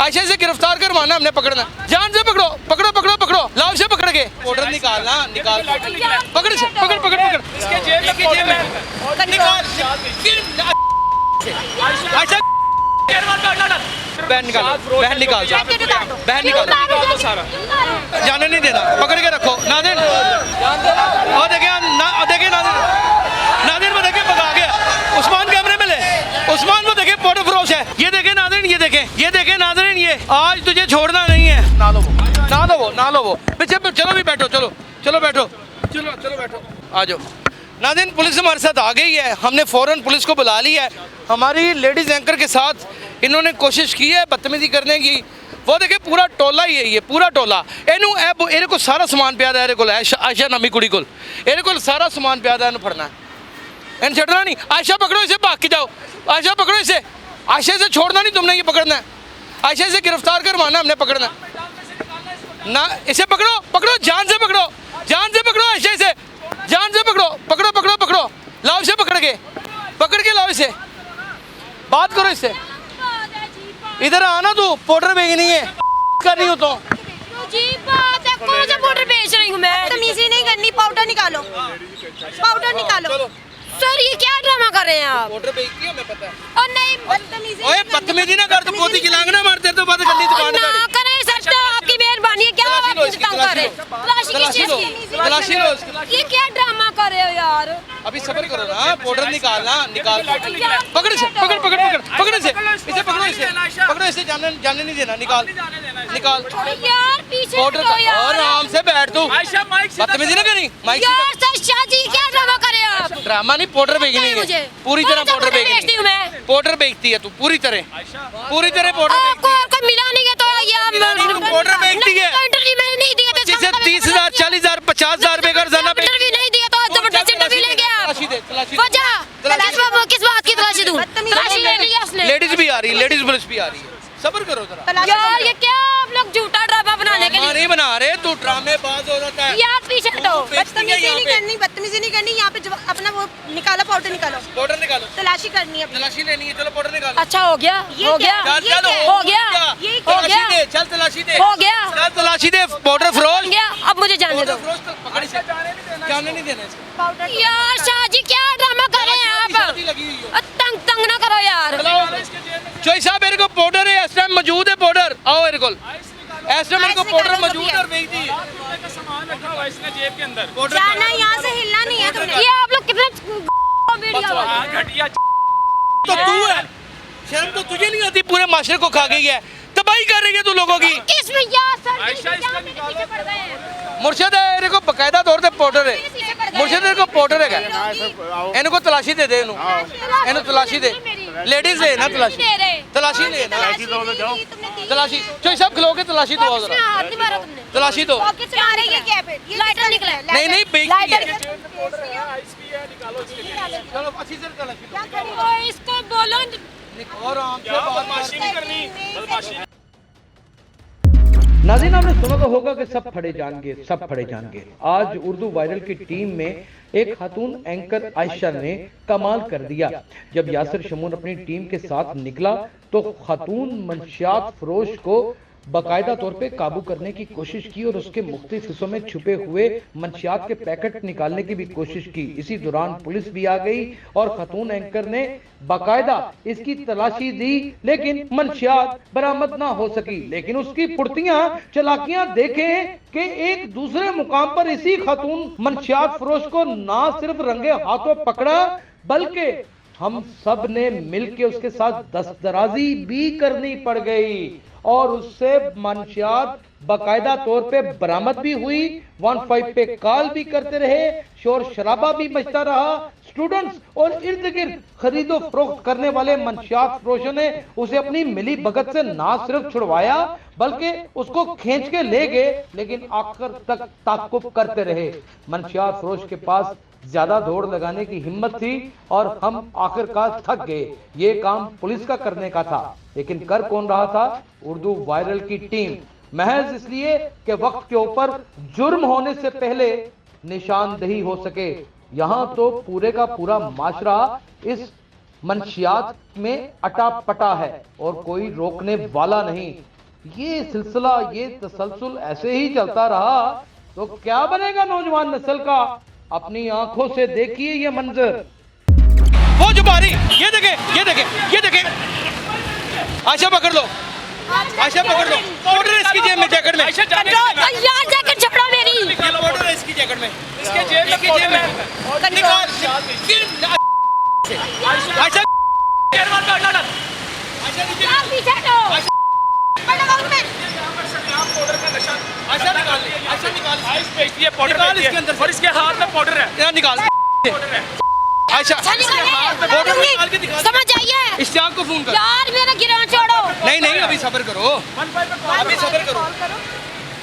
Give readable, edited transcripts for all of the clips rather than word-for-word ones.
आयशा से गिरफ्तार करवाना हमने, पकड़ना, जान से पकड़ो, पकड़ो पकड़ो पकड़ो, लाभ से पकड़ के ऑर्डर निकालना, निकाल, पकड़ से पकड़ पकड़ पकड़, इसके जेब में निकाल, आयशा बहन निकालो, बहन निकाल, बहन निकालो सारा, जाने नहीं देना, पकड़ के रखो नादिर। और देखिए नादिर में देखिए भगा गया, उस्मान कैमरे में ले, उस्मान को देखिए फोटो फरोश है, ये देखे नादिर, ये देखे नादिर, ये आज तुझे छोड़ना नहीं है। ना लो वो पीछे, चलो भी बैठो, चलो बैठो, चलो बैठो, आ जाओ नादिर। पुलिस हमारे साथ आ गई है, हमने फौरन पुलिस को बुला लिया है। हमारी लेडीज एंकर के साथ इन्होंने कोशिश की है बदतमीजी करने की, वो देखिए पूरा टोला ही है, ये पूरा टोला एरे को सारा समान पिया है, आयशा नामी कुड़ी को एरे को सारा समान पिया है, फड़ना है, इन छड़ना नहीं। आयशा पकड़ो इसे, भाग के जाओ, आयशा पकड़ो इसे, आयशा से छोड़ना नहीं तुमने, ये पकड़ना है, आयशा से गिरफ्तार करवाना हमने, पकड़ना ना, इसे पकड़ो पकड़ो, जान से पकड़ो, आयशा से जान से पकड़ो, पकड़ो, लाओ इसे पकड़ के लाओ इसे, बात करो इससे, इधर आना, तू पाउडर बेचनी है, कर रही हो तो बात है, कौन सा पाउडर बेच रही हूँ मैं, तमीज़ी नहीं करनी, पाउडर निकालो, सर ये क्या ड्रामा कर रहे हैं आप? पाउडर बेचती है, हमें पता है, और नहीं बदतमीजी ना कर, तो पोती खिलांगना मारते तो बात गंदी दुकान ना करें सर, तो आपकी मेहरबानी है, क्या आप मुझे तंग कर रहे हैं? तलाशी लो, ये क्या ड्रामा कर रहे हो यार? अभी सब्र करो ना, पाउडर निकालना, पकड़ से, पकड़ इसे, जाने नहीं देना, निकाल यार पीछे पाउडर हटो यार, और आराम से बैठ तू, बदतमीजी ना करी, माइक यार सर शादी क्या ड्रामा कर रहे हो आप? ड्रामा नहीं, पाउडर बेचनी है, पूरी तरह पाउडर बेचती हूँ मैं, पाउडर बेचती है तू, पूरी तरह पाउडर आपको और कोई मिला नहीं है तो यार पाउडर बेचती है, इंटरव्यू मैंने नहीं दिया तो जिसे 30,000 40,000 50,000 रुपए का रोजाना इंटरव्यू नहीं दिया तो जबरदस्ती इंटरव्यू ले गया आप। वजह किस बात की तलाशी दूं? तलाशी ले लिया उसने। लेडीज भी आ रही है, लेडीज पुलिस भी आ रही है, सब्र करो जरा यार ये क्या आप लोग झूठा ड्रामा बनाने के लिए नहीं बना रहे, तू ड्रामेबाज हो जाता है यार पीछे हटो, बदतमीजी नहीं करनी, यहाँ पे अपना वो निकालो, पाउडर निकालो, तलाशी करनी है, तलाशी लेनी है, चलो पाउडर निकालो, अच्छा हो गया चल तलाशी दे पाउडर फरोश गया, अब मुझे जाने दो जाने नहीं देना इसको। यार शाहजी क्या ड्रामा कर रहे हैं आप? लगी हुई है, तंग ना करो यार। चोई साहब मेरे को पाउडर है, इस टाइम मौजूद है पाउडर, आओ मेरे को इस टाइम मेरे को पाउडर मौजूद है और बेच दी सामान रखा हुआ इसने जेब के अंदर, जाना यहाँ से हिलना नहीं है तुमने। ये आप लोग कितने घटिया तो तू है, शर्म तो तुझे नहीं आती, पूरे माशरे को खा गई है, तबाही कर रही है तू लोगों की। किसमें यार सर आयशा इसका पीछे पड़ गए हैं। मुर्शिद है, इनको बकायदा तौर पे पाउडर है, मुर्शिद को पाउडर है, इनको तलाशी दे इनको तलाशी दे, लेडीज है ना, तलाशी ले ना, तलाशी चोई साहब खिलोगे, तलाशी दो जरा, हाथ नहीं मारा तुमने, तलाशी दो, लाइटर निकला नहीं बेचती है, निकालो चलो अच्छी से तलाशी दो, इसको बोलो और आराम से बात बदमाशी नहीं करनी, बदमाशी। नाज़रीन आपने सुना तो होगा कि सब फड़े जाएंगे। आज उर्दू वायरल की टीम में एक खातून एंकर आयशा ने कमाल कर दिया। जब यासिर शमून अपनी टीम के साथ निकला तो खातून मंशियात फरोश को बाकायदा तौर पे काबू करने की कोशिश की और उसके मुख्तलिफ हिस्सों में छुपे हुए मंशियात के पैकेट निकालने की भी कोशिश की। इसी दौरान पुलिस भी आ गई और खातून एंकर ने बाकायदा इसकी तलाशी दी, लेकिन मंशियात बरामद ना हो सकी। लेकिन उसकी फुर्तियां चालाकियां देखें कि एक दूसरे मुकाम पर इसी खातून मंशियात फरोश को ना सिर्फ रंगे हाथों पकड़ा, बल्कि हम सब ने मिलकर उसके साथ दस्तदराजी भी करनी पड़ गई और उससे मंशियात बाकायदा तौर पे बरामद भी हुई। 15 पे कॉल भी करते रहे, शोर शराबा भी मचता रहा। स्टूडेंट्स और इर्द गिर्द खरीदो फरोख्त करने वाले मंशियात फरोशों ने उसे अपनी मिली भगत से ना सिर्फ छुड़वाया बल्कि उसको खींच के ले गए, लेकिन आखिर तक ताक़ुब करते रहे। मंशियात फरोश के पास ज्यादा दौड़ लगाने की हिम्मत थी और हम आखिरकार थक गए। ये काम पुलिस का करने का था, लेकिन कर कौन रहा था? उर्दू वायरल की टीम। महज इसलिए कि वक्त के ऊपर जुर्म होने से पहले निशानदेही हो सके। यहाँ तो पूरे का पूरा माशरा इस मंशियात में अटा पटा है और कोई रोकने वाला नहीं। ये सिलसिला, ये तसलसल ऐसे ही चलता रहा तो क्या बनेगा नौजवान नस्ल का? अपनी आंखों से देखिए ये मंजर। वो जो बारी, ये देखे, ये देखे, ये देखे। आशा पकड़ लो, आशा पकड़ लो। पाउडर है इसकी जेब में, जैकेट में। आयशा जाने नहीं देना। यार जैकेट छपड़ा मेरी। ये पाउडर है इसकी जैकेट में। इसके जेब में इसकी जेब में। निकाल। आशा केरवाल का अड्डा। आशा नीचे यार पीछे हटो। पाउडर का नशा। आशा निकाल, आशा निकाल। आइस बेचती है, पाउडर निकाल बेचती इसके अंदर है से। और इसके हाथ में पाउडर है। यहाँ निकाल। पाउडर है। आयशा पाउडर निकाल के दिखा। समझ आइए इश्तियाक को फोन कर। यार मेरा गिरा छोड़ो। नहीं नहीं, अभी सब्र करो, अभी सब्र करो,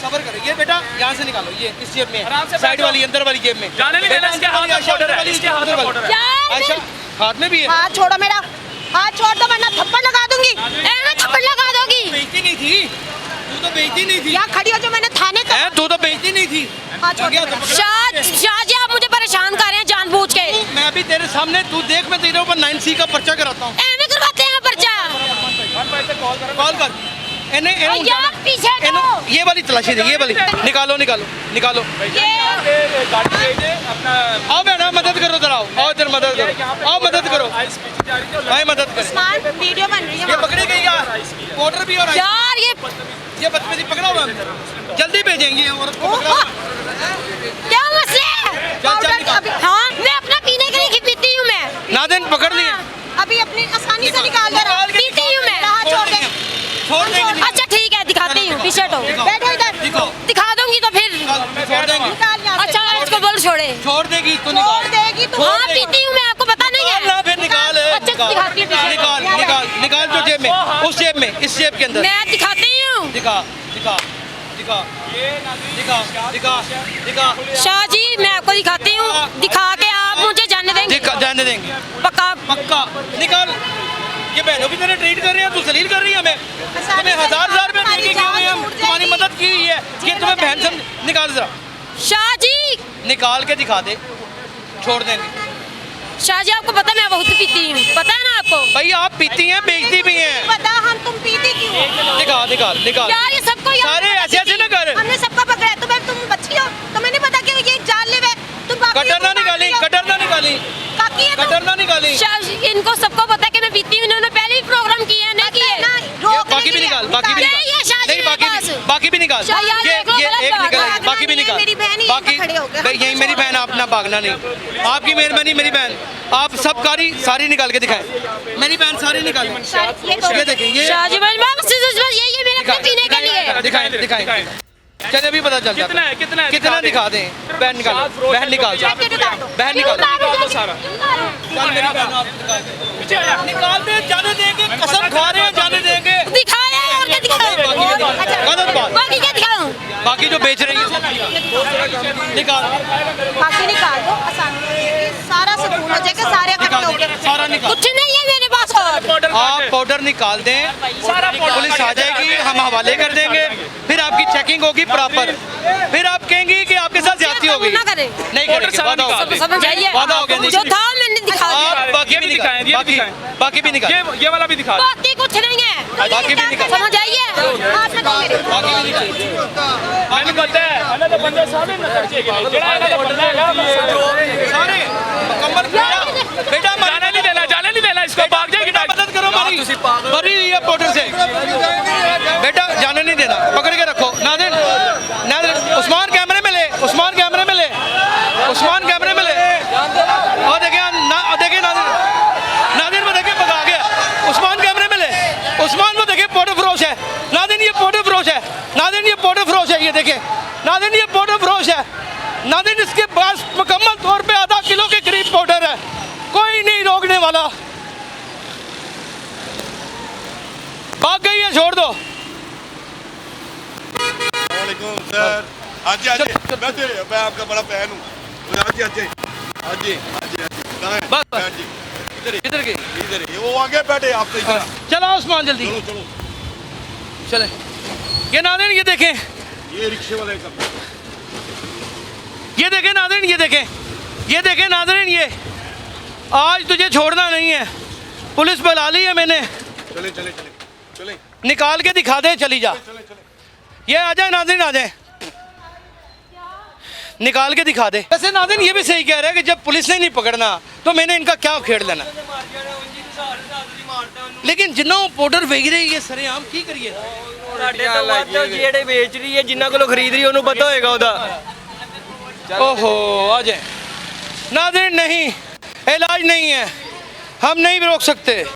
सब्र करो। ये बेटा यहाँ से निकालो, ये इस जेब में, आराम से साइड बैठो। वाली, अंदर वाली जेब में। जाने नहीं देना, इसके हाथ में पाउडर है, इसके हाथ में पाउडर है। यार आयशा हाथ में भी है। हाथ छोड़ो मेरा, हाथ छोड़ दो वरना थप्पड़ लगा दूंगी। मैं थप्पड़ लगा दोगी। बेइज्जती नहीं थी, तू तो बेइज्जती नहीं थी। यहाँ खड़ी हो जो मैंने थाने का। हैं, तू तो बेइज्जती नहीं थी। हाँ, छोड़ लग गया दो। तो पकड़। शाह जी आप मुझे परेशान कर रहे हैं जानबूझ के। मैं अभी तेरे सामने, तू देख, मैं तेरे ऊपर 9C का पर्चा कराता हूँ। ऐਵੇਂ करवाते हैं पर्चा। कॉल कर। इन्हें इन्हें यार पीछे हटो। इन्हें ये वाली तलाशी दे, ये वाली निकालो, निकालो, निकालो। ये गाड़ी भेज दे अपना। आओ बेटा, मदद करो, जरा आओ, इधर मदद करो, आओ मदद करो, आइस बेची जा रही है। भाई मदद करो। उस्मान वीडियो बन रही है ये वहाँ। पकड़ी गई यार, पाउडर भी और यार ये बदतमीजी पकड़ा हुआ है। जल्दी भेजेंगे ये औरत को पकड़ा हुआ है। क्या मसला है? चल चल निकाल। हाँ मैं अपना पीने के लिए पीती हूँ मैं। नादिन पकड़ लिए। अभी अपनी आसानी से निकाल दे रहा। पीती हूँ मैं। हाथ छोड़ दे। छोड़ देंगे। अच्छा ठीक है दिखाती हूँ, पीछे हटो। बैठो इधर। दिखाओ। दिखा दूंगी तो फिर। छोड़ देंगे। निकाल यहाँ से। अच्छा इसको बोल छोड़े। छोड़ देगी तो छोड़ निकाल देगी तो। छोड़ हाँ देगी। पीती हूँ मैं, आपको पता नहीं है। ना फिर निकाल। अच्छा, निकाल दिखाती हूँ पीछे। निकाल निकाल निकाल जो जेब में, उस जेब में, इस जेब के अंदर। मैं दिखाती हूँ। दिखा दिखा दिखा दिखा दिखा दिखा शाह जी मैं आपको दिखाती हूँ, दिखा के आप मुझे जाने देंगे दिखा जाने देंगे पक्का। पक्का। निकाल। ये बहनों की तरह ट्रीट कर रहे हैं, तू जलील कर रही है हमें। तुम्हें हजार रुपए देके गए हुए हैं हम, तुम्हारी मदद की हुई है कि तुम्हें बहन समझ। निकाल जरा, शाह जी, निकाल के दिखा दे, छोड़ देंगे। शाह जी आपको पता है मैं बहुत पीती हूँ, पता है ना आपको। भाई आप पीती हैं, बेचती भी हैं। पता हम तुम पीती क्यों? निकाल निकाल निकाल। यार ये सबको यार सारे ऐसे ऐसे ना कर। हमने सबका पकड़ा है। तुम बच्ची हो, तुम्हें नहीं पता कि ये एक जानलेवा है। तुम बाकी कटर ना निकाली, कटर ना निकाली, काकी है तुम। कटर ना निकाली। शाह जी इनको सबको पता है कि मैं पीती हूँ, इन्होंने पहले भी प्रोग्राम किए हैं नहीं किए। ना, रोकने बाकी के भी लिए। निकाल, बाकी भी नहीं, ये शाह निकाल। जी नहीं के पास। बाकी भी निकाल। शाह यार ये देख लो, गलत एक बात निकाल, है। बाकी भी भागना निकाल। नहीं है, मेरी बहन ही बाकी यहीं पे खड़े हो गए। भाई यही मेरी बहन, अपना भागना नहीं। आपकी मेहरबानी मेरी बहन, आप सब कारी सारी निकाल के दिखाएं। मेरी बहन सारी निकाली। ये देखें, ये शाह जी बस ये मेरे अपने पीने के लिए। दिखाएं दिखाएं। चले अभी पता चल जाता कितना है, कितना है? कितना दिखा दें। बहन निकालो, बहन निकाल, बहन निकाल। निकाल दो सारा। चल मेरी बहन आप निकाल दे। निकाल दे, जाने देंगे, कसम खा रहे हैं, जाने देंगे। दिखाया और क्या दिखाऊं? गलत बात। बाकी क्या दिखाऊं? बाकी जो बेच रही है निकाल, बाकी निकाल दो आसानी से। सारा सुकून हो जाएगा, सारे इकट्ठे हो गए। सारा निकाल। कुछ नहीं है मेरे पास और। आप पाउडर निकाल दें, पुलिस आ जाएगी, हम हवाले कर देंगे, फिर आपकी चेकिंग होगी प्रॉपर, फिर आप कहेंगी कि आपके साथ ज्यादती हो गई। ना करें। नहीं करेंगे, वादा हो गया। समझ आइए। वादा हो गया। जो था मैंने दिखा दिया। आप बाकी ये भी भी निकाल, दिखाएं, ये भी बाकी दिखाएं। बाकी भी निकाल, ये वाला भी दिखा। बाकी कुछ नहीं है। बाकी भी निकाल, समझ आइए। हाथ में दो मेरे। बाकी भी निकाल। मैंने पता है ਇਹਨਾਂ ਦੇ ਬੰਦੇ ਸਾਰੇ ਨਜ਼ਰ ਚ ਹੈਗੇ ਜਿਹੜਾ ਇਹਨਾਂ ਦਾ ਬੰਦਾ ਹੈਗਾ सारे मुकम्मल बेटा जाने नहीं देना, जाने नहीं देना इसको, भाग जाएगी गाड़ी। मदद करो हमारी, भरी हुई है पाउडर से। बेटा जाने नहीं देना, पकड़ के रखो। नादिर नादिर, उस्मान कैमरे में ले, उस्मान कैमरे में ले, उस्मान कैमरे में ले। और देखे नादिर, नादिर में देखे भगा गया। उस्मान कैमरे में ले, उस्मान को देखे पाउडर फरोश है। नादिर ये पाउडर फरोश है, नादिर ये पाउडर फरोश है। ये देखे नादिर ये पाउडर फरोश है। नादिर इसके पास मुकम्मल तौर पे आधा किलो के करीब पाउडर है, कोई नहीं रोकने वाला। भाग गई है, छोड़ दो। वालेकुम सर। आज आज मैं आपका बड़ा फैन हूँ। आज आज आज आज कहाँ है? बस बस। आज इधर ही, इधर के इधर ही। वो आगे बैठे आपसे इधर। चलो उस्मान जल्दी चलो चलो। चले। ये नादिर ये देखें, ये रिक्शे वाले का। ये देखें नादिर, ये देखें, ये देखें नादिर, ये आज तुझे छोड़ना नहीं है। पुलिस बुला ली है मैंने। चले चले चले चले। निकाल के दिखा दे, चली जा। ये आ जाए नाज़रीन, आ जाए, निकाल के दिखा दे। वैसे नाज़रीन ये भी सही कह रहे हैं कि जब पुलिस ने नहीं पकड़ना तो मैंने इनका क्या खेड़ लेना, लेकिन जिन्हों पाउडर वेच रही है सरेआम की करिए। ਜਿਹੜੇ ਵੇਚ ਰਹੀ ਹੈ ਜਿੰਨਾਂ ਕੋਲੋਂ ਖਰੀਦ ਰਹੀ ਉਹਨੂੰ ਪਤਾ ਹੋਏਗਾ ਉਹਦਾ। ओहो आ जाए नाज़रीन, नहीं इलाज नहीं है, हम नहीं रोक सकते।